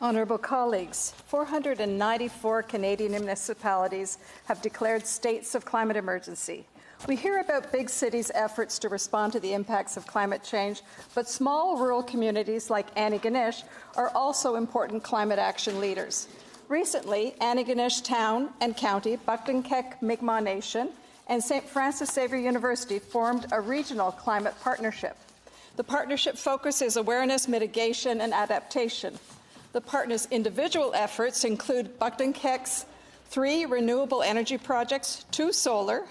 Honourable colleagues, 494 Canadian municipalities have declared states of climate emergency. We hear about big cities' efforts to respond to the impacts of climate change, but small rural communities like Antigonish are also important climate action leaders. Recently, Antigonish Town and County, Buktunkek Mi'kmaq Nation, and St. Francis Xavier University formed a regional climate partnership. The partnership focuses awareness, mitigation, and adaptation. The partners' individual efforts include Buktunkek's 3 renewable energy projects, 2 solar,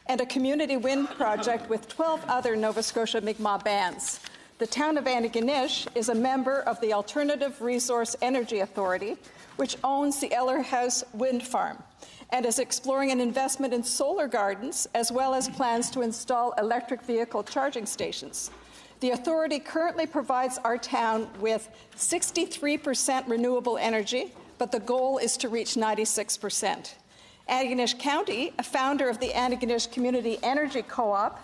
and a community wind project with 12 other Nova Scotia Mi'kmaq bands. The town of Antigonish is a member of the Alternative Resource Energy Authority, which owns the Eller House Wind Farm, and is exploring an investment in solar gardens, as well as plans to install electric vehicle charging stations. The authority currently provides our town with 63% renewable energy, but the goal is to reach 96%. Antigonish County, a founder of the Antigonish Community Energy Co-op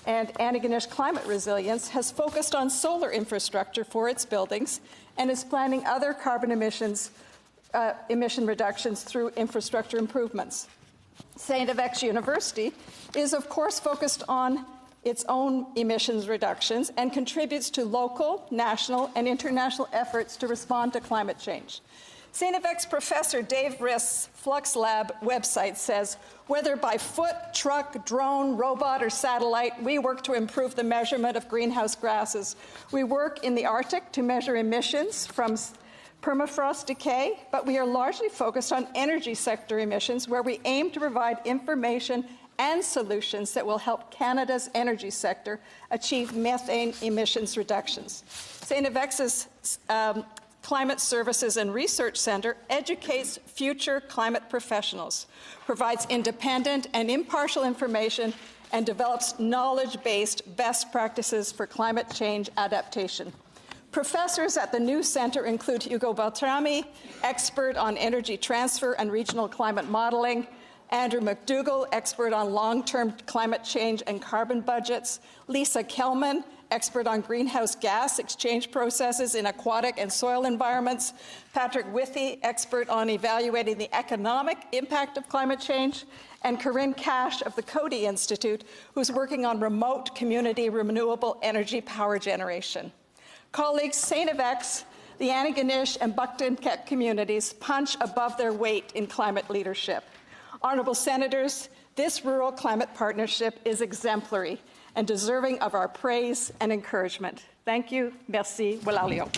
and Antigonish Climate Resilience, has focused on solar infrastructure for its buildings and is planning other carbon emission reductions through infrastructure improvements. St. FX University is, of course, focused on its own emissions reductions and contributes to local, national, and international efforts to respond to climate change. St. FX professor Dave Rist's Flux Lab website says, whether by foot, truck, drone, robot, or satellite, we work to improve the measurement of greenhouse gases. We work in the Arctic to measure emissions from permafrost decay, but we are largely focused on energy sector emissions, where we aim to provide information and solutions that will help Canada's energy sector achieve methane emissions reductions. St. FX's Climate Services and Research Centre educates future climate professionals, provides independent and impartial information, and develops knowledge-based best practices for climate change adaptation. Professors at the new centre include Hugo Beltrami, expert on energy transfer and regional climate modelling, Andrew McDougall, expert on long-term climate change and carbon budgets, Lisa Kelman, expert on greenhouse gas exchange processes in aquatic and soil environments, Patrick Withy, expert on evaluating the economic impact of climate change, and Corinne Cash of the Coady Institute, who's working on remote community renewable energy power generation. Colleagues, St. FX, the Antigonish and Buktunkek communities punch above their weight in climate leadership. Honourable Senators, this rural climate partnership is exemplary and deserving of our praise and encouragement. Thank you. Merci. Walalio.